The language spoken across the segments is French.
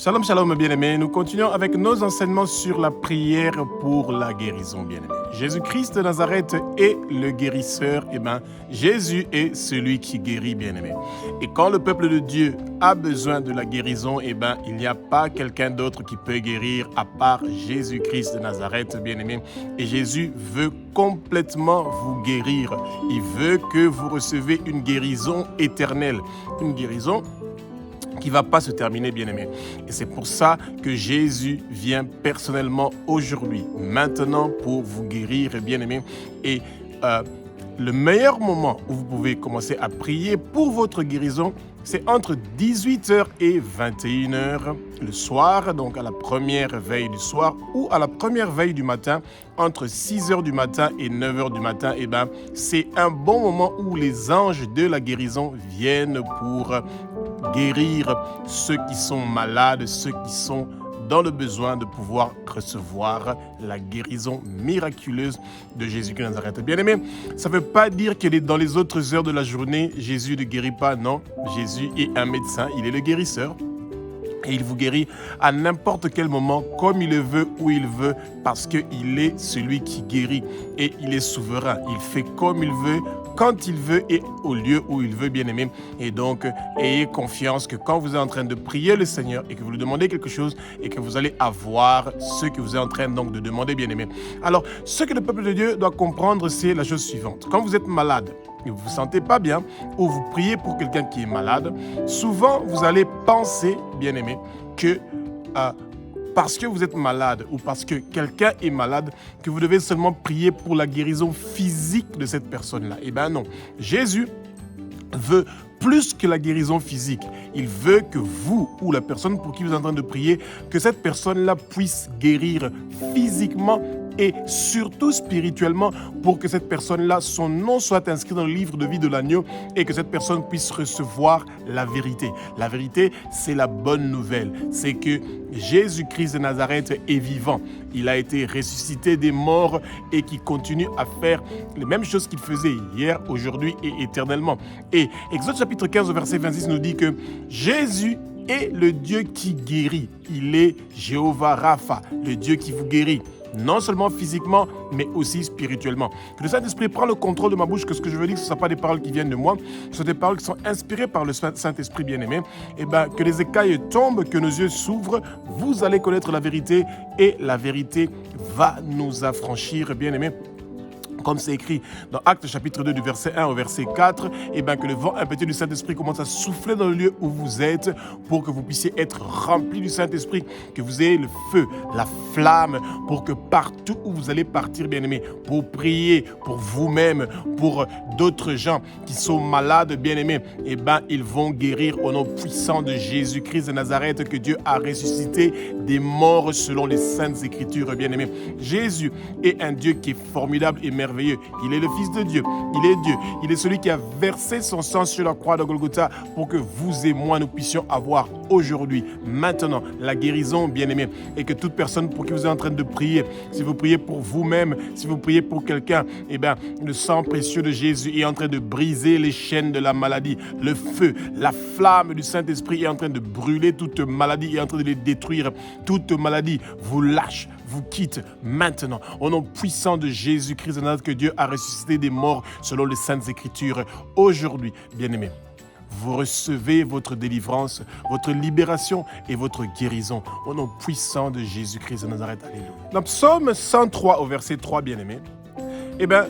Shalom, shalom, bien-aimés. Nous continuons avec nos enseignements sur la prière pour la guérison, bien-aimés. Jésus-Christ de Nazareth est le guérisseur. Jésus est celui qui guérit, bien-aimés. Et quand le peuple de Dieu a besoin de la guérison, il n'y a pas quelqu'un d'autre qui peut guérir à part Jésus-Christ de Nazareth, bien-aimés. Et Jésus veut complètement vous guérir. Il veut que vous recevez une guérison éternelle. Une guérison qui ne va pas se terminer, bien-aimé. Et c'est pour ça que Jésus vient personnellement aujourd'hui, maintenant, pour vous guérir, bien-aimé. Et le meilleur moment où vous pouvez commencer à prier pour votre guérison, c'est entre 18h et 21h le soir, donc à la première veille du soir, ou à la première veille du matin, entre 6h du matin et 9h du matin. C'est un bon moment où les anges de la guérison viennent pour guérir ceux qui sont malades, ceux qui sont dans le besoin de pouvoir recevoir la guérison miraculeuse de Jésus de Nazareth. Bien-aimé, ça ne veut pas dire que dans les autres heures de la journée, Jésus ne guérit pas. Non, Jésus est un médecin, il est le guérisseur. Et il vous guérit à n'importe quel moment, comme il le veut, où il veut, parce qu'il est celui qui guérit. Et il est souverain. Il fait comme il veut, quand il veut et au lieu où il veut, bien-aimé. Et donc, ayez confiance que quand vous êtes en train de prier le Seigneur et que vous lui demandez quelque chose et que vous allez avoir ce que vous êtes en train donc de demander, bien-aimé. Alors, ce que le peuple de Dieu doit comprendre, c'est la chose suivante. Quand vous êtes malade, et vous ne vous sentez pas bien, ou vous priez pour quelqu'un qui est malade, souvent vous allez penser, bien-aimé, que parce que vous êtes malade ou parce que quelqu'un est malade, que vous devez seulement prier pour la guérison physique de cette personne-là. Eh bien non, Jésus veut plus que la guérison physique. Il veut que vous ou la personne pour qui vous êtes en train de prier, que cette personne-là puisse guérir physiquement et surtout spirituellement pour que cette personne-là, son nom soit inscrit dans le livre de vie de l'agneau et que cette personne puisse recevoir la vérité. La vérité, c'est la bonne nouvelle. C'est que Jésus-Christ de Nazareth est vivant. Il a été ressuscité des morts et qui continue à faire les mêmes choses qu'il faisait hier, aujourd'hui et éternellement. Et Exode chapitre 15, verset 26 nous dit que Jésus est le Dieu qui guérit. Il est Jéhovah Rapha, le Dieu qui vous guérit. Non seulement physiquement, mais aussi spirituellement. Que le Saint-Esprit prenne le contrôle de ma bouche, que ce que je veux dire, ce ne sont pas des paroles qui viennent de moi, ce sont des paroles qui sont inspirées par le Saint-Esprit bien-aimé. Que les écailles tombent, que nos yeux s'ouvrent, vous allez connaître la vérité et la vérité va nous affranchir, bien-aimé. Comme c'est écrit dans Actes chapitre 2 du verset 1 au verset 4, que le vent impétueux du Saint-Esprit commence à souffler dans le lieu où vous êtes pour que vous puissiez être remplis du Saint-Esprit, que vous ayez le feu, la flamme, pour que partout où vous allez partir, bien-aimés, pour prier pour vous-même, pour d'autres gens qui sont malades, bien-aimés, ils vont guérir au nom puissant de Jésus-Christ de Nazareth que Dieu a ressuscité des morts selon les Saintes Écritures, bien-aimés. Jésus est un Dieu qui est formidable et merveilleux. Il est le Fils de Dieu, il est Dieu, il est celui qui a versé son sang sur la croix de Golgotha pour que vous et moi nous puissions avoir aujourd'hui, maintenant, la guérison, bien-aimé, et que toute personne pour qui vous êtes en train de prier, si vous priez pour vous-même, si vous priez pour quelqu'un, le sang précieux de Jésus est en train de briser les chaînes de la maladie, le feu, la flamme du Saint-Esprit est en train de brûler toute maladie, est en train de les détruire, toute maladie vous lâche, vous quitte maintenant, au nom puissant de Jésus-Christ de Nazareth que Dieu a ressuscité des morts selon les Saintes Écritures. Aujourd'hui, bien-aimés, vous recevez votre délivrance, votre libération et votre guérison au nom puissant de Jésus-Christ de Nazareth. Alléluia. Dans Psaume 103 au verset 3, bien-aimés,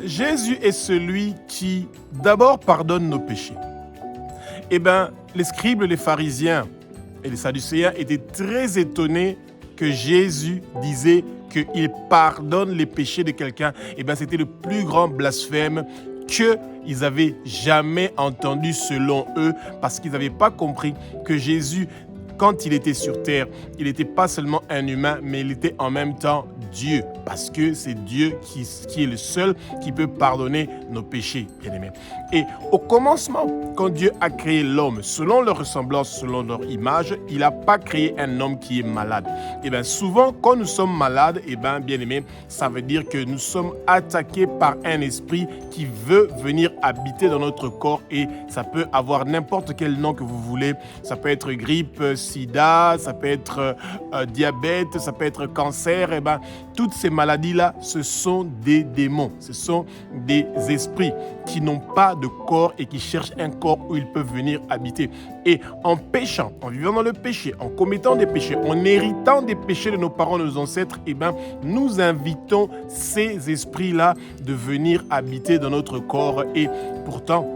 Jésus est celui qui d'abord pardonne nos péchés. Les scribes, les pharisiens et les sadducéens étaient très étonnés que Jésus disait qu'il pardonne les péchés de quelqu'un. C'était le plus grand blasphème qu'ils avaient jamais entendu selon eux, parce qu'ils n'avaient pas compris que Jésus, quand il était sur terre, il n'était pas seulement un humain, mais il était en même temps Dieu. parce que c'est Dieu qui est le seul qui peut pardonner nos péchés, bien-aimés. Et au commencement, quand Dieu a créé l'homme, selon leur ressemblance, selon leur image, il n'a pas créé un homme qui est malade. Et bien souvent, quand nous sommes malades, et bien bien-aimés, ça veut dire que nous sommes attaqués par un esprit qui veut venir habiter dans notre corps, et ça peut avoir n'importe quel nom que vous voulez. Ça peut être grippe, sida, ça peut être diabète, ça peut être cancer. Et bien toutes ces maladies-là, ce sont des démons, ce sont des esprits qui n'ont pas de corps et qui cherchent un corps où ils peuvent venir habiter. Et en péchant, en vivant dans le péché, en commettant des péchés, en héritant des péchés de nos parents, de nos ancêtres, eh ben, nous invitons ces esprits-là de venir habiter dans notre corps. Et pourtant,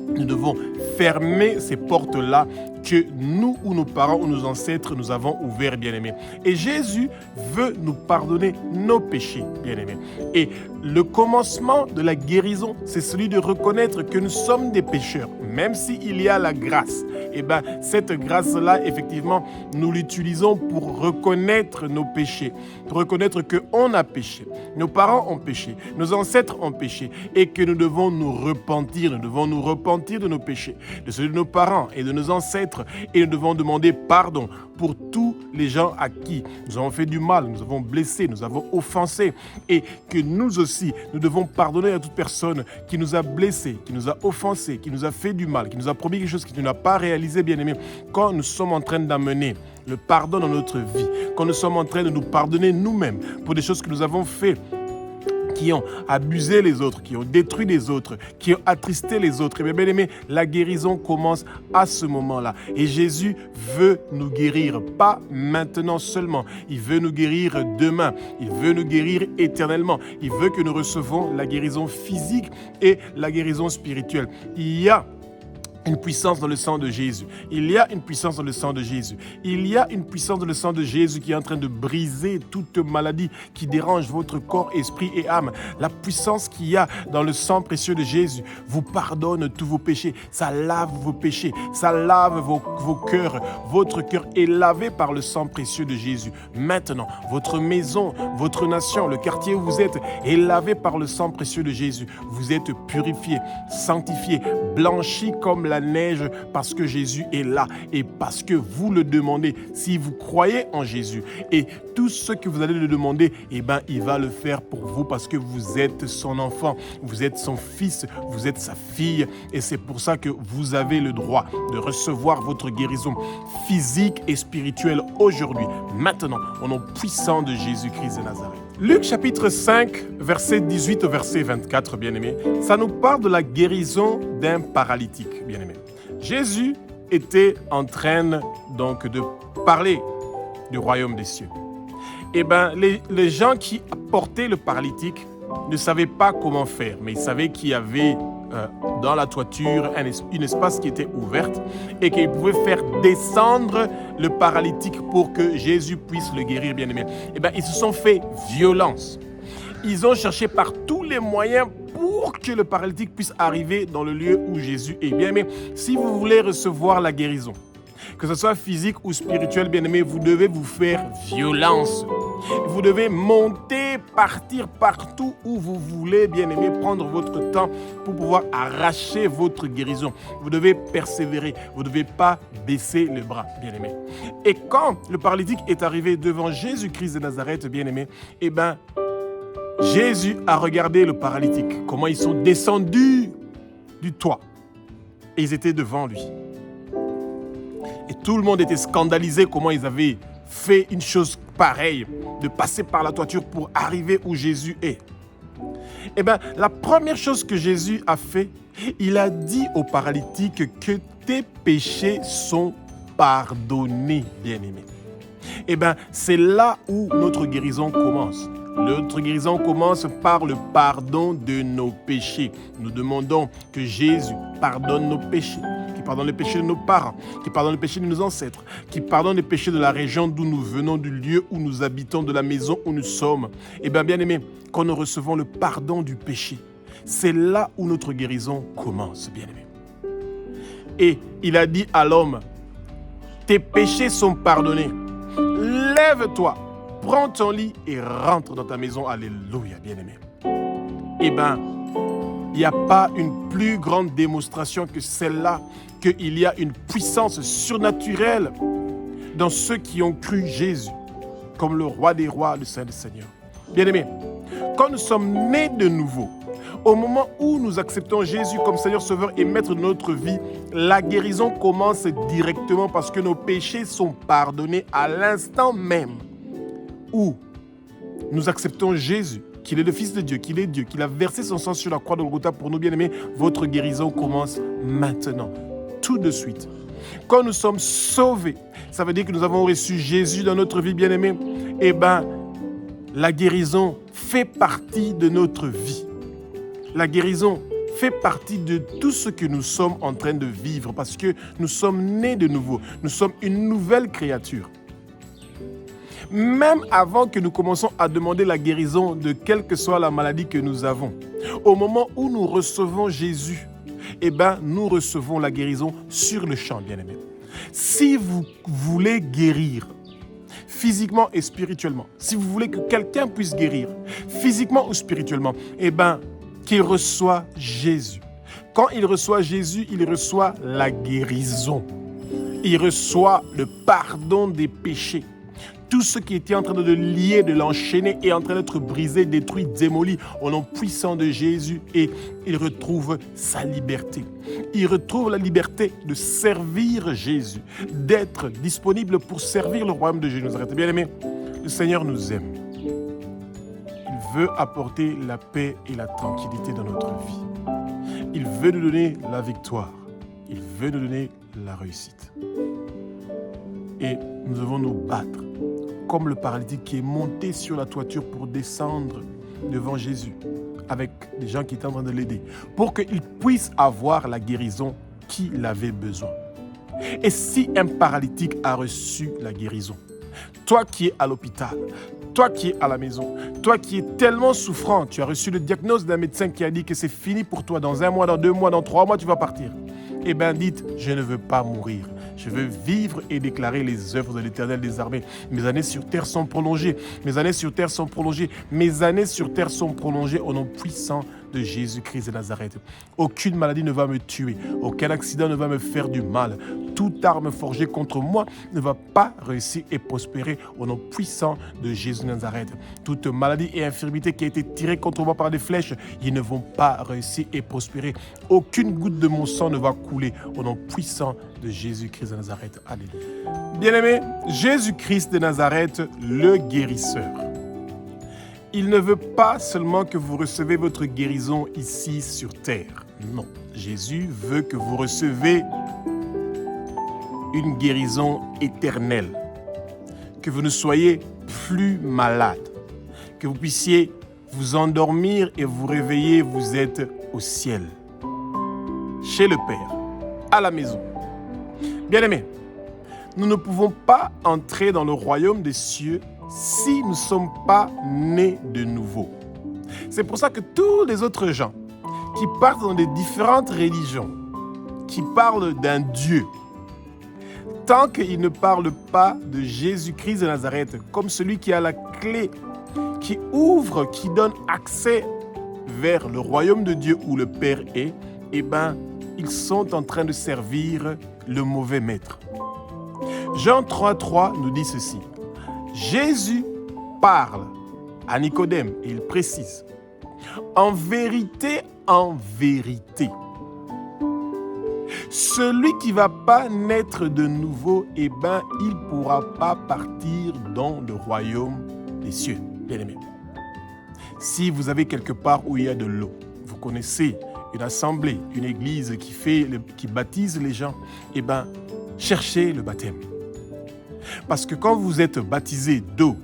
nous devons fermer ces portes-là que nous ou nos parents ou nos ancêtres nous avons ouverts, bien-aimés. Et Jésus veut nous pardonner nos péchés, bien-aimés. Et le commencement de la guérison, c'est celui de reconnaître que nous sommes des pécheurs, même s'il y a la grâce. Et bien, cette grâce-là, effectivement, nous l'utilisons pour reconnaître nos péchés, pour reconnaître qu'on a péché, nos parents ont péché, nos ancêtres ont péché, et que nous devons nous repentir de nos péchés, de ceux de nos parents et de nos ancêtres, et nous devons demander pardon pour tous les gens à qui nous avons fait du mal, nous avons blessé, nous avons offensé, et que nous aussi, nous devons pardonner à toute personne qui nous a blessés, qui nous a offensés, qui nous a fait du mal, qui nous a promis quelque chose qui ne l'a pas réalisé, bien-aimé. Quand nous sommes en train d'amener le pardon dans notre vie, quand nous sommes en train de nous pardonner nous-mêmes pour des choses que nous avons faites, qui ont abusé les autres, qui ont détruit les autres, qui ont attristé les autres. Et bien aimé, la guérison commence à ce moment-là. Et Jésus veut nous guérir, pas maintenant seulement. Il veut nous guérir demain. Il veut nous guérir éternellement. Il veut que nous recevons la guérison physique et la guérison spirituelle. Il y a une puissance dans le sang de Jésus. Il y a une puissance dans le sang de Jésus. Il y a une puissance dans le sang de Jésus qui est en train de briser toute maladie qui dérange votre corps, esprit et âme. La puissance qu'il y a dans le sang précieux de Jésus vous pardonne tous vos péchés. Ça lave vos péchés. Ça lave vos cœurs. Votre cœur est lavé par le sang précieux de Jésus. Maintenant, votre maison, votre nation, le quartier où vous êtes est lavé par le sang précieux de Jésus. Vous êtes purifiés, sanctifiés, blanchis comme la neige parce que Jésus est là et parce que vous le demandez. Si vous croyez en Jésus et tout ce que vous allez le demander, eh ben, il va le faire pour vous parce que vous êtes son enfant, vous êtes son fils, vous êtes sa fille et c'est pour ça que vous avez le droit de recevoir votre guérison physique et spirituelle aujourd'hui, maintenant, au nom puissant de Jésus-Christ de Nazareth. Luc chapitre 5, verset 18 au verset 24, bien-aimés, ça nous parle de la guérison d'un paralytique, bien-aimés. Jésus était en train donc de parler du royaume des cieux. Eh bien, les gens qui portaient le paralytique ne savaient pas comment faire, mais ils savaient qu'il y avait dans la toiture une espace qui était ouverte et qu'ils pouvaient faire descendre le paralytique pour que Jésus puisse le guérir, bien-aimé. Eh bien, ils se sont fait violence. Ils ont cherché par tous les moyens pour que le paralytique puisse arriver dans le lieu où Jésus est. Bien-aimé, si vous voulez recevoir la guérison, que ce soit physique ou spirituel, bien-aimé, vous devez vous faire violence. Vous devez monter, partir partout où vous voulez, bien-aimé, prendre votre temps pour pouvoir arracher votre guérison. Vous devez persévérer. Vous ne devez pas baisser les bras, bien-aimé. Et quand le paralytique est arrivé devant Jésus-Christ de Nazareth, bien-aimé, eh bien, Jésus a regardé le paralytique, comment ils sont descendus du toit. Et ils étaient devant lui. Et tout le monde était scandalisé comment ils avaient fait une chose pareille, de passer par la toiture pour arriver où Jésus est. Eh bien, la première chose que Jésus a fait, il a dit au paralytique que tes péchés sont pardonnés, bien-aimé. Eh bien, c'est là où notre guérison commence. Notre guérison commence par le pardon de nos péchés. Nous demandons que Jésus pardonne nos péchés, qu'il pardonne les péchés de nos parents, qu'il pardonne les péchés de nos ancêtres, qu'il pardonne les péchés de la région d'où nous venons, du lieu où nous habitons, de la maison où nous sommes. Eh bien, bien-aimés, quand nous recevons le pardon du péché, c'est là où notre guérison commence, bien-aimés. Et il a dit à l'homme, tes péchés sont pardonnés. Lève-toi, prends ton lit et rentre dans ta maison. Alléluia, bien-aimé. Eh bien, il n'y a pas une plus grande démonstration que celle-là, qu'il y a une puissance surnaturelle dans ceux qui ont cru Jésus, comme le roi des rois, le Saint des seigneurs. Bien-aimé, quand nous sommes nés de nouveau, au moment où nous acceptons Jésus comme Seigneur Sauveur et Maître de notre vie, la guérison commence directement parce que nos péchés sont pardonnés à l'instant même où nous acceptons Jésus, qu'il est le Fils de Dieu, qu'il est Dieu, qu'il a versé son sang sur la croix de Golgotha pour nous, bien-aimés. Votre guérison commence maintenant, tout de suite. Quand nous sommes sauvés, ça veut dire que nous avons reçu Jésus dans notre vie, bien-aimés. Eh bien, la guérison fait partie de notre vie. La guérison fait partie de tout ce que nous sommes en train de vivre parce que nous sommes nés de nouveau. Nous sommes une nouvelle créature. Même avant que nous commençons à demander la guérison de quelle que soit la maladie que nous avons, au moment où nous recevons Jésus, eh bien, nous recevons la guérison sur le champ, bien-aimés. Si vous voulez guérir physiquement et spirituellement, si vous voulez que quelqu'un puisse guérir physiquement ou spirituellement, eh bien, qu'il reçoit Jésus. Quand il reçoit Jésus, il reçoit la guérison. Il reçoit le pardon des péchés. Tout ce qui était en train de le lier, de l'enchaîner, est en train d'être brisé, détruit, démoli au nom puissant de Jésus et il retrouve sa liberté. Il retrouve la liberté de servir Jésus, d'être disponible pour servir le royaume de Jésus. Bien-aimés, le Seigneur nous aime. Il veut apporter la paix et la tranquillité dans notre vie. Il veut nous donner la victoire. Il veut nous donner la réussite. Et nous devons nous battre comme le paralytique qui est monté sur la toiture pour descendre devant Jésus avec des gens qui étaient en train de l'aider pour qu'il puisse avoir la guérison qu'il avait besoin. Et si un paralytique a reçu la guérison, toi qui es à l'hôpital, toi qui es à la maison, toi qui es tellement souffrant, tu as reçu le diagnostic d'un médecin qui a dit que c'est fini pour toi, dans 1 mois, dans 2 mois, dans 3 mois, tu vas partir. Eh bien, dites, je ne veux pas mourir. Je veux vivre et déclarer les œuvres de l'Éternel des armées. Mes années sur terre sont prolongées. Mes années sur terre sont prolongées. Mes années sur terre sont prolongées au nom puissant de Jésus-Christ de Nazareth. Aucune maladie ne va me tuer. Aucun accident ne va me faire du mal. Toute arme forgée contre moi ne va pas réussir et prospérer au nom puissant de Jésus de Nazareth. Toute maladie et infirmité qui a été tirée contre moi par des flèches, ils ne vont pas réussir et prospérer. Aucune goutte de mon sang ne va couler au nom puissant de Jésus-Christ de Nazareth. Alléluia. Bien-aimés, Jésus-Christ de Nazareth, le guérisseur. Il ne veut pas seulement que vous recevez votre guérison ici sur terre. Non, Jésus veut que vous recevez une guérison éternelle. Que vous ne soyez plus malade. Que vous puissiez vous endormir et vous réveiller, vous êtes au ciel. Chez le Père, à la maison. Bien-aimés, nous ne pouvons pas entrer dans le royaume des cieux si nous ne sommes pas nés de nouveau. C'est pour ça que tous les autres gens qui partent dans des différentes religions, qui parlent d'un Dieu, tant qu'ils ne parlent pas de Jésus-Christ de Nazareth comme celui qui a la clé, qui ouvre, qui donne accès vers le royaume de Dieu où le Père est, eh bien, ils sont en train de servir le mauvais maître. Jean 3,3 nous dit ceci. Jésus parle à Nicodème et il précise, en vérité, celui qui ne va pas naître de nouveau, eh ben, il ne pourra pas partir dans le royaume des cieux. Bien-aimés, si vous avez quelque part où il y a de l'eau, vous connaissez une assemblée, une église qui baptise les gens, eh ben, cherchez le baptême. Parce que quand vous êtes baptisé d'eau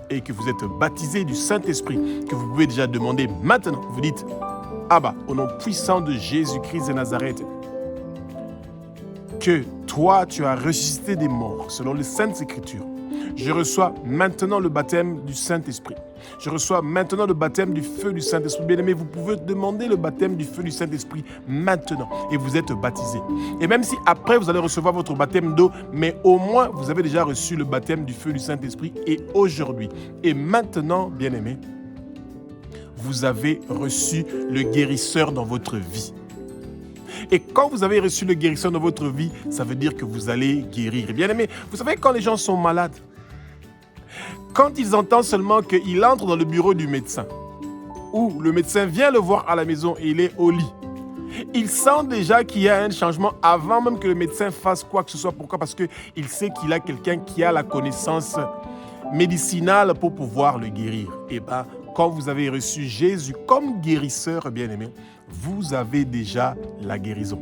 et que vous êtes baptisé du Saint-Esprit, que vous pouvez déjà demander maintenant, vous dites, Abba, au nom puissant de Jésus-Christ de Nazareth, que toi, tu as ressuscité des morts, selon les Saintes Écritures. Je reçois maintenant le baptême du Saint-Esprit. Je reçois maintenant le baptême du feu du Saint-Esprit. Bien-aimé, vous pouvez demander le baptême du feu du Saint-Esprit maintenant et vous êtes baptisé. Et même si après vous allez recevoir votre baptême d'eau, mais au moins vous avez déjà reçu le baptême du feu du Saint-Esprit et aujourd'hui. Et maintenant, bien-aimé, vous avez reçu le guérisseur dans votre vie. Et quand vous avez reçu le guérisseur dans votre vie, ça veut dire que vous allez guérir. Bien aimé, vous savez quand les gens sont malades, quand ils entendent seulement qu'il entre dans le bureau du médecin, ou le médecin vient le voir à la maison et il est au lit, il sent déjà qu'il y a un changement avant même que le médecin fasse quoi que ce soit. Pourquoi? Parce qu'il sait qu'il a quelqu'un qui a la connaissance médicinale pour pouvoir le guérir. Et bien, quand vous avez reçu Jésus comme guérisseur, bien aimé, vous avez déjà la guérison.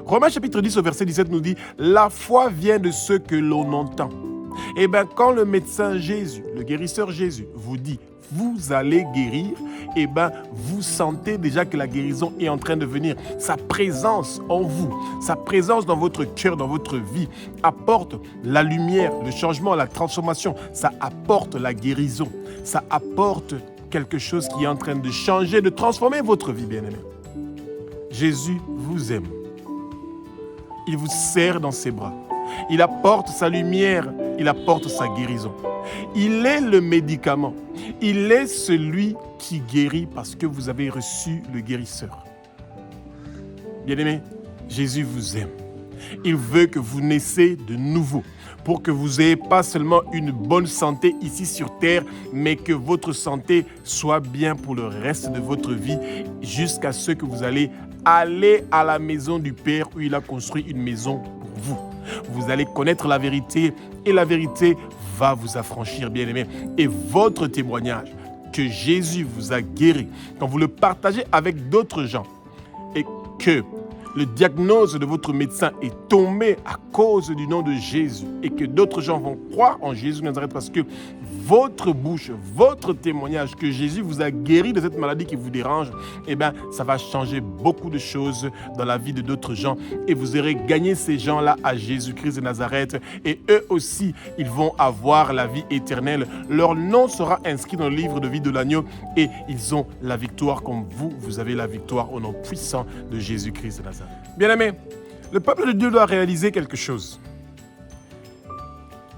Romains chapitre 10 au verset 17 nous dit « La foi vient de ce que l'on entend ». Et bien, quand le médecin Jésus, le guérisseur Jésus, vous dit « Vous allez guérir », et bien, vous sentez déjà que la guérison est en train de venir. Sa présence en vous, sa présence dans votre cœur, dans votre vie, apporte la lumière, le changement, la transformation. Ça apporte la guérison. Ça apporte quelque chose qui est en train de changer, de transformer votre vie, bien-aimé. Jésus vous aime. Il vous serre dans ses bras. Il apporte sa lumière, il apporte sa guérison. Il est le médicament. Il est celui qui guérit parce que vous avez reçu le guérisseur. Bien-aimé, Jésus vous aime. Il veut que vous naissiez de nouveau pour que vous n'ayez pas seulement une bonne santé ici sur terre, mais que votre santé soit bien pour le reste de votre vie jusqu'à ce que vous allez aller à la maison du Père où il a construit une maison pour vous. Vous allez connaître la vérité et la vérité va vous affranchir, bien-aimé. Et votre témoignage que Jésus vous a guéri, quand vous le partagez avec d'autres gens et que le diagnostic de votre médecin est tombé à cause du nom de Jésus et que d'autres gens vont croire en Jésus de Nazareth parce que votre bouche, votre témoignage que Jésus vous a guéri de cette maladie qui vous dérange, eh bien, ça va changer beaucoup de choses dans la vie de d'autres gens et vous aurez gagné ces gens-là à Jésus-Christ de Nazareth et eux aussi, ils vont avoir la vie éternelle. Leur nom sera inscrit dans le livre de vie de l'agneau et ils ont la victoire comme vous, vous avez la victoire au nom puissant de Jésus-Christ de Nazareth. Bien-aimés, le peuple de Dieu doit réaliser quelque chose.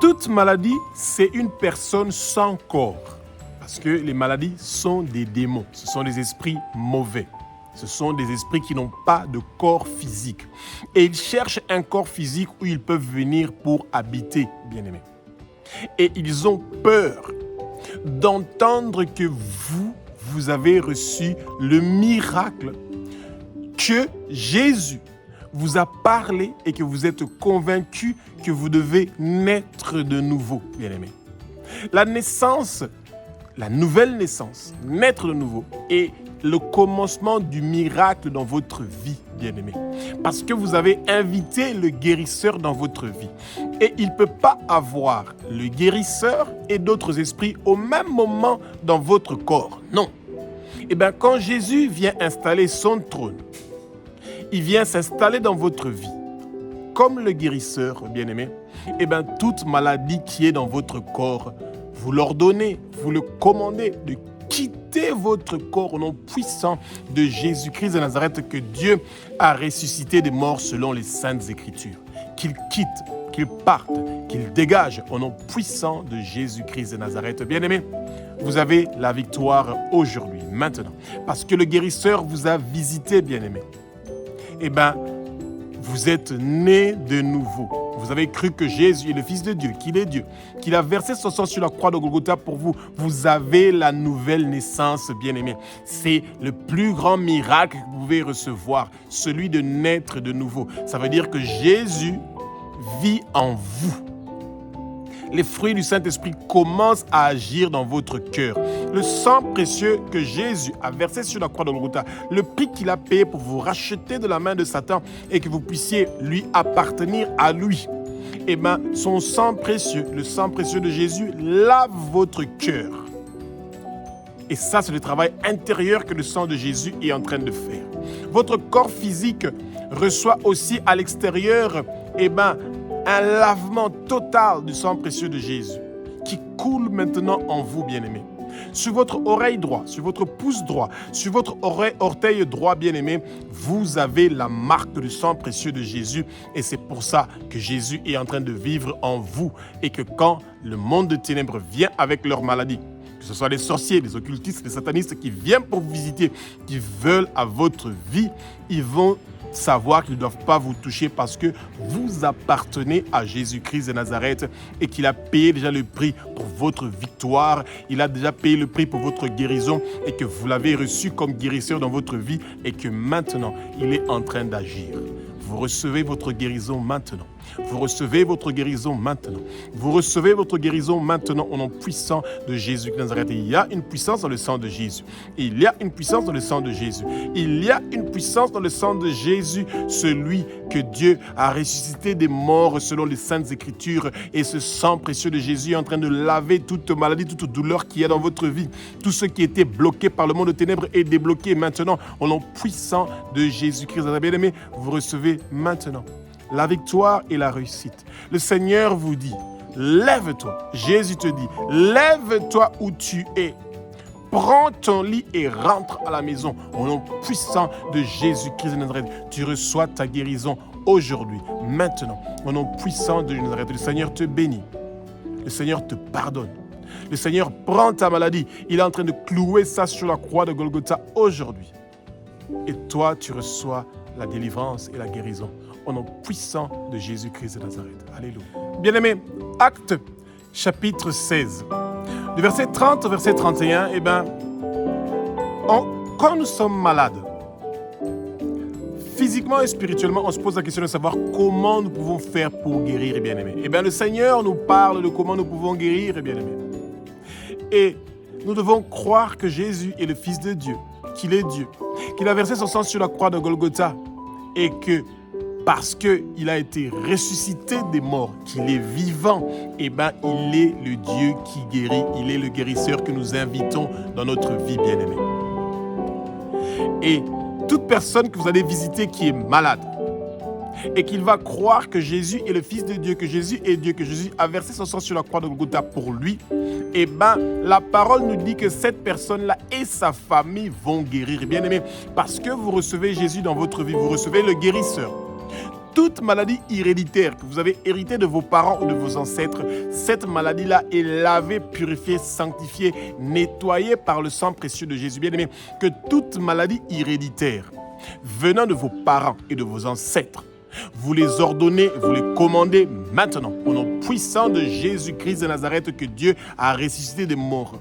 Toute maladie, c'est une personne sans corps. Parce que les maladies sont des démons. Ce sont des esprits mauvais. Ce sont des esprits qui n'ont pas de corps physique. Et ils cherchent un corps physique où ils peuvent venir pour habiter, bien-aimés. Et ils ont peur d'entendre que vous avez reçu le miracle que Jésus vous a parlé et que vous êtes convaincu que vous devez naître de nouveau, bien-aimés. La naissance, la nouvelle naissance, naître de nouveau, est le commencement du miracle dans votre vie, bien-aimés. Parce que vous avez invité le guérisseur dans votre vie. Et il ne peut pas avoir le guérisseur et d'autres esprits au même moment dans votre corps. Non. Eh bien, quand Jésus vient installer son trône, il vient s'installer dans votre vie comme le guérisseur, bien-aimé. Eh bien, toute maladie qui est dans votre corps, vous l'ordonnez, vous le commandez de quitter votre corps au nom puissant de Jésus-Christ de Nazareth que Dieu a ressuscité des morts selon les Saintes Écritures. Qu'il quitte, qu'il parte, qu'il dégage au nom puissant de Jésus-Christ de Nazareth. Bien-aimé, vous avez la victoire aujourd'hui, maintenant, parce que le guérisseur vous a visité, bien-aimé. Eh bien, vous êtes né de nouveau. Vous avez cru que Jésus est le Fils de Dieu, qu'il est Dieu, qu'il a versé son sang sur la croix de Golgotha pour vous. Vous avez la nouvelle naissance, bien-aimé. C'est le plus grand miracle que vous pouvez recevoir, celui de naître de nouveau. Ça veut dire que Jésus vit en vous. Les fruits du Saint-Esprit commencent à agir dans votre cœur. Le sang précieux que Jésus a versé sur la croix de Golgotha, le prix qu'il a payé pour vous racheter de la main de Satan et que vous puissiez lui appartenir à lui. Eh bien, son sang précieux, le sang précieux de Jésus, lave votre cœur. Et ça, c'est le travail intérieur que le sang de Jésus est en train de faire. Votre corps physique reçoit aussi à l'extérieur, eh bien, un lavement total du sang précieux de Jésus qui coule maintenant en vous, bien-aimés. sur votre oreille droite, sur votre pouce droit, sur votre orteil droit, bien-aimé, vous avez la marque du sang précieux de Jésus. Et c'est pour ça que Jésus est en train de vivre en vous. Et que quand le monde de ténèbres vient avec leur maladie, que ce soit les sorciers, les occultistes, les satanistes qui viennent pour vous visiter, qui veulent à votre vie, ils vont savoir qu'ils ne doivent pas vous toucher parce que vous appartenez à Jésus-Christ de Nazareth et qu'il a payé déjà le prix pour votre victoire. Il a déjà payé le prix pour votre guérison et que vous l'avez reçu comme guérisseur dans votre vie et que maintenant, il est en train d'agir. Vous recevez votre guérison maintenant. Vous recevez votre guérison maintenant. Vous recevez votre guérison maintenant au nom puissant de Jésus de Nazareth. Il y a une puissance dans le sang de Jésus. Il y a une puissance dans le sang de Jésus. Il y a une puissance dans le sang de Jésus, celui que Dieu a ressuscité des morts selon les Saintes Écritures. Et ce sang précieux de Jésus est en train de laver toute maladie, toute douleur qu'il y a dans votre vie. Tout ce qui était bloqué par le monde de ténèbres est débloqué maintenant au nom puissant de Jésus-Christ. Bien-aimés, vous recevez maintenant la victoire et la réussite. Le Seigneur vous dit, lève-toi. Jésus te dit, lève-toi où tu es. Prends ton lit et rentre à la maison. Au nom puissant de Jésus-Christ de Nazareth, tu reçois ta guérison aujourd'hui, maintenant. Au nom puissant de Nazareth, le Seigneur te bénit. Le Seigneur te pardonne. Le Seigneur prend ta maladie. Il est en train de clouer ça sur la croix de Golgotha aujourd'hui. Et toi, tu reçois la délivrance et la guérison au nom puissant de Jésus-Christ de Nazareth. Alléluia. Bien-aimés, Actes chapitre 16, du verset 30 au verset 31, quand nous sommes malades, physiquement et spirituellement, on se pose la question de savoir comment nous pouvons faire pour guérir, bien-aimés. Le Seigneur nous parle de comment nous pouvons guérir, bien-aimés. Et nous devons croire que Jésus est le Fils de Dieu, qu'il est Dieu, qu'il a versé son sang sur la croix de Golgotha et que parce qu'il a été ressuscité des morts, qu'il est vivant, il est le Dieu qui guérit, il est le guérisseur que nous invitons dans notre vie, bien-aimée. Et toute personne que vous allez visiter qui est malade et qu'il va croire que Jésus est le Fils de Dieu, que Jésus est Dieu, que Jésus a versé son sang sur la croix de Golgotha pour lui, la parole nous dit que cette personne-là et sa famille vont guérir, bien-aimés, parce que vous recevez Jésus dans votre vie, vous recevez le guérisseur. Toute maladie héréditaire que vous avez héritée de vos parents ou de vos ancêtres, cette maladie-là est lavée, purifiée, sanctifiée, nettoyée par le sang précieux de Jésus. Bien-aimé, que toute maladie héréditaire venant de vos parents et de vos ancêtres, vous les ordonnez, vous les commandez maintenant, au nom puissant de Jésus-Christ de Nazareth que Dieu a ressuscité des morts,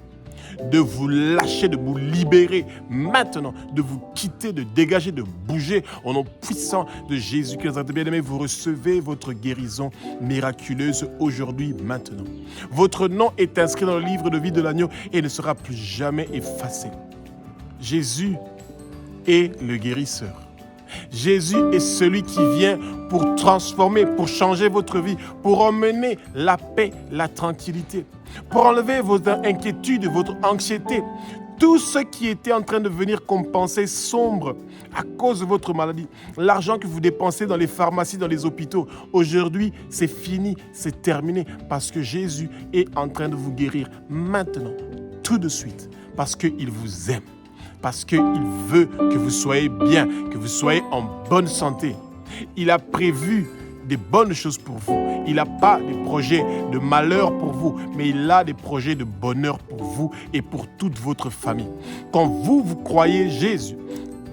de vous lâcher, de vous libérer maintenant, de vous quitter, de dégager, de bouger au nom puissant de Jésus-Christ. Bien-aimés, vous recevez votre guérison miraculeuse aujourd'hui, maintenant. Votre nom est inscrit dans le livre de vie de l'agneau et ne sera plus jamais effacé. Jésus est le guérisseur. Jésus est celui qui vient pour transformer, pour changer votre vie, pour emmener la paix, la tranquillité, pour enlever vos inquiétudes, votre anxiété, tout ce qui était en train de venir comme pensée sombre à cause de votre maladie, l'argent que vous dépensez dans les pharmacies, dans les hôpitaux, aujourd'hui, c'est fini, c'est terminé, parce que Jésus est en train de vous guérir maintenant, tout de suite, parce qu'il vous aime. Parce qu'il veut que vous soyez bien, que vous soyez en bonne santé. Il a prévu des bonnes choses pour vous. Il n'a pas des projets de malheur pour vous, mais il a des projets de bonheur pour vous et pour toute votre famille. Quand vous croyez Jésus,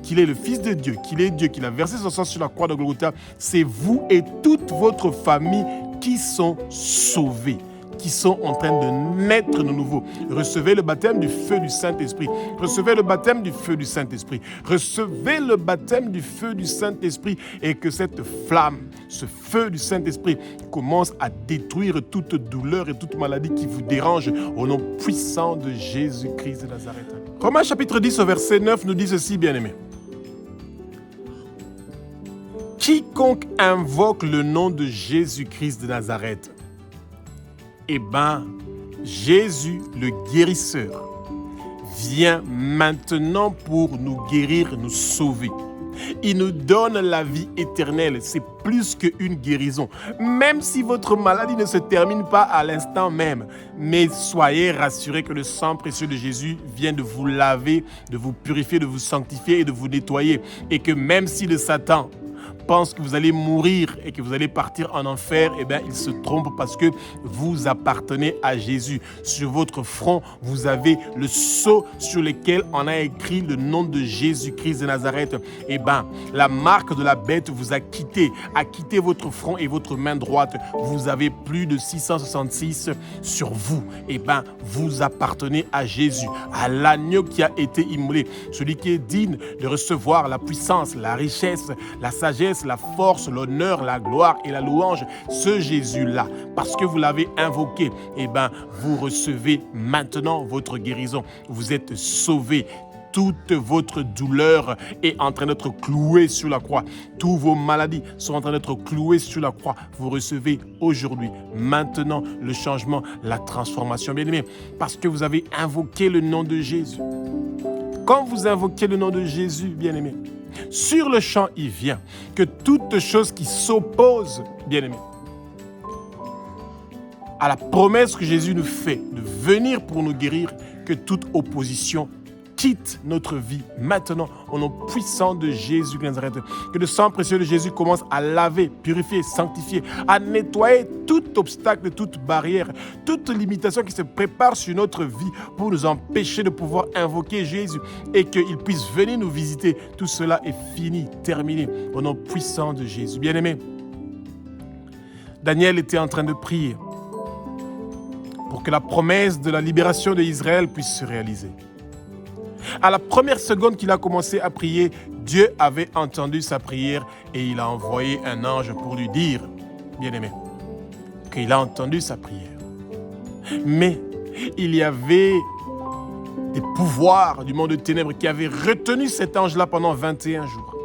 qu'il est le Fils de Dieu, qu'il a versé son sang sur la croix de Golgotha, c'est vous et toute votre famille qui sont sauvés, qui sont en train de naître de nouveau. Recevez le baptême du feu du Saint-Esprit. Recevez le baptême du feu du Saint-Esprit. Recevez le baptême du feu du Saint-Esprit et que cette flamme, ce feu du Saint-Esprit commence à détruire toute douleur et toute maladie qui vous dérange au nom puissant de Jésus-Christ de Nazareth. Romains chapitre 10 au verset 9 nous dit ceci, bien-aimés. Quiconque invoque le nom de Jésus-Christ de Nazareth, Jésus, le guérisseur, vient maintenant pour nous guérir, nous sauver. Il nous donne la vie éternelle. C'est plus qu'une guérison. Même si votre maladie ne se termine pas à l'instant même, mais soyez rassurés que le sang précieux de Jésus vient de vous laver, de vous purifier, de vous sanctifier et de vous nettoyer. Et que même si le Satan pense que vous allez mourir et que vous allez partir en enfer, eh bien, il se trompe parce que vous appartenez à Jésus. Sur votre front, vous avez le sceau sur lequel on a écrit le nom de Jésus-Christ de Nazareth. Eh bien, la marque de la bête vous a quitté votre front et votre main droite. Vous avez plus de 666 sur vous. Eh bien, vous appartenez à Jésus, à l'agneau qui a été immolé, celui qui est digne de recevoir la puissance, la richesse, la sagesse, la force, l'honneur, la gloire et la louange, ce Jésus-là. Parce que vous l'avez invoqué, eh bien, vous recevez maintenant votre guérison. Vous êtes sauvés. Toute votre douleur est en train d'être clouée sur la croix. Toutes vos maladies sont en train d'être clouées sur la croix. Vous recevez aujourd'hui, maintenant, le changement, la transformation, bien-aimés, parce que vous avez invoqué le nom de Jésus. Quand vous invoquez le nom de Jésus, bien-aimés, sur le champ, il vient que toute chose qui s'oppose, bien-aimés, à la promesse que Jésus nous fait de venir pour nous guérir, que toute opposition quitte notre vie maintenant au nom puissant de Jésus de Nazareth. Que le sang précieux de Jésus commence à laver, purifier, sanctifier, à nettoyer tout obstacle, toute barrière, toute limitation qui se prépare sur notre vie pour nous empêcher de pouvoir invoquer Jésus et qu'il puisse venir nous visiter. Tout cela est fini, terminé au nom puissant de Jésus. Bien-aimés, Daniel était en train de prier pour que la promesse de la libération d'Israël puisse se réaliser. À la première seconde qu'il a commencé à prier, Dieu avait entendu sa prière et il a envoyé un ange pour lui dire, bien-aimé, qu'il a entendu sa prière. Mais il y avait des pouvoirs du monde de ténèbres qui avaient retenu cet ange-là pendant 21 jours.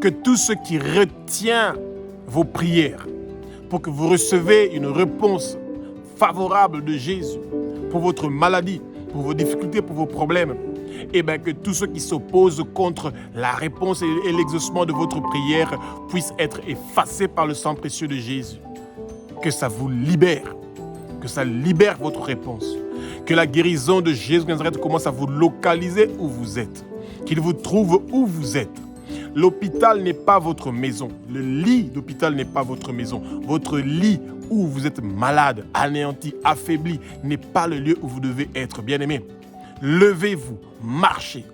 Que tout ce qui retient vos prières pour que vous recevez une réponse favorable de Jésus pour votre maladie, pour vos difficultés, pour vos problèmes, et bien que tous ceux qui s'opposent contre la réponse et l'exaucement de votre prière puissent être effacés par le sang précieux de Jésus. Que ça vous libère, que ça libère votre réponse. Que la guérison de Jésus de Nazareth commence à vous localiser où vous êtes. Qu'il vous trouve où vous êtes. L'hôpital n'est pas votre maison. Le lit d'hôpital n'est pas votre maison. Votre lit où vous êtes malade, anéanti, affaibli, n'est pas le lieu où vous devez être. Bien-aimés, levez-vous, marchez,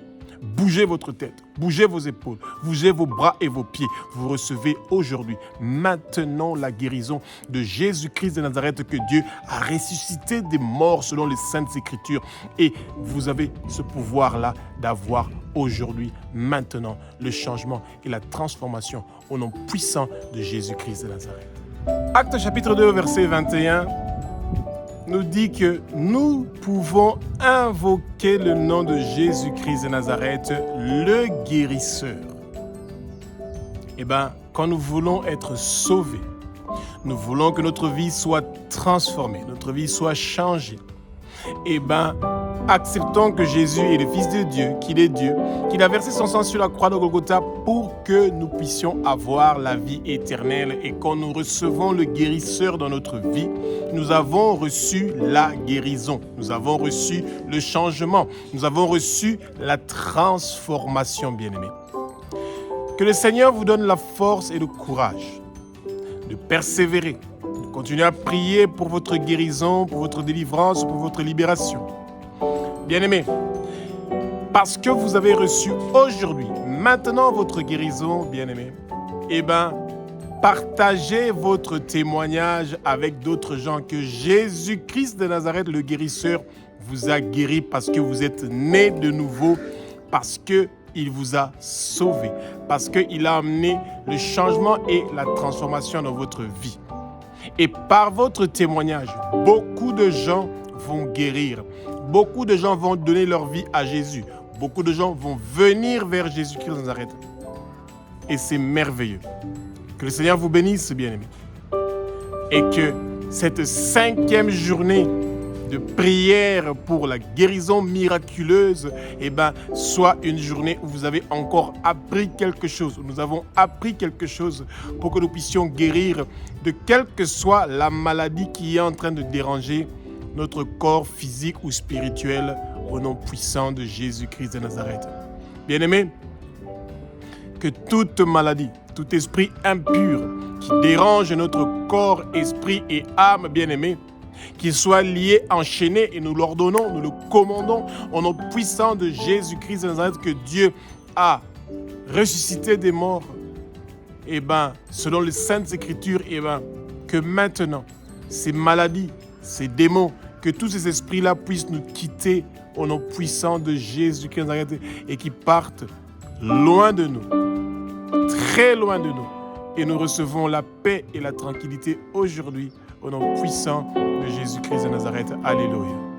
bougez votre tête, bougez vos épaules, bougez vos bras et vos pieds. Vous recevez aujourd'hui, maintenant, la guérison de Jésus-Christ de Nazareth que Dieu a ressuscité des morts selon les Saintes Écritures. Et vous avez ce pouvoir-là d'avoir aujourd'hui, maintenant, le changement et la transformation au nom puissant de Jésus-Christ de Nazareth. Actes chapitre 2, verset 21 nous dit que nous pouvons invoquer le nom de Jésus-Christ de Nazareth, le guérisseur. Eh bien, quand nous voulons être sauvés, nous voulons que notre vie soit transformée, notre vie soit changée. Eh bien, acceptons que Jésus est le Fils de Dieu, qu'il est Dieu, qu'il a versé son sang sur la croix de Golgotha pour que nous puissions avoir la vie éternelle. Et quand nous recevons le guérisseur dans notre vie, nous avons reçu la guérison, nous avons reçu le changement, nous avons reçu la transformation, bien-aimés. Que le Seigneur vous donne la force et le courage de persévérer, de continuer à prier pour votre guérison, pour votre délivrance, pour votre libération. Bien-aimés, parce que vous avez reçu aujourd'hui, maintenant votre guérison, bien-aimés, eh bien, partagez votre témoignage avec d'autres gens que Jésus-Christ de Nazareth, le guérisseur, vous a guéri parce que vous êtes nés de nouveau, parce qu'il vous a sauvé, parce qu'il a amené le changement et la transformation dans votre vie. Et par votre témoignage, beaucoup de gens vont guérir. Beaucoup de gens vont donner leur vie à Jésus. Beaucoup de gens vont venir vers Jésus-Christ de Nazareth. Et c'est merveilleux. Que le Seigneur vous bénisse, bien-aimés. Et que cette 5e journée de prière pour la guérison miraculeuse, soit une journée où vous avez encore appris quelque chose, où nous avons appris quelque chose pour que nous puissions guérir de quelle que soit la maladie qui est en train de déranger notre corps physique ou spirituel, au nom puissant de Jésus-Christ de Nazareth. Bien-aimés, que toute maladie, tout esprit impur qui dérange notre corps, esprit et âme, bien-aimés, qu'il soit lié, enchaîné, et nous l'ordonnons, nous le commandons au nom puissant de Jésus-Christ de Nazareth, que Dieu a ressuscité des morts, selon les Saintes Écritures, que maintenant, ces maladies, ces démons, que tous ces esprits-là puissent nous quitter au nom puissant de Jésus-Christ de Nazareth et qui partent loin de nous, très loin de nous. Et nous recevons la paix et la tranquillité aujourd'hui au nom puissant de Jésus-Christ de Nazareth. Alléluia.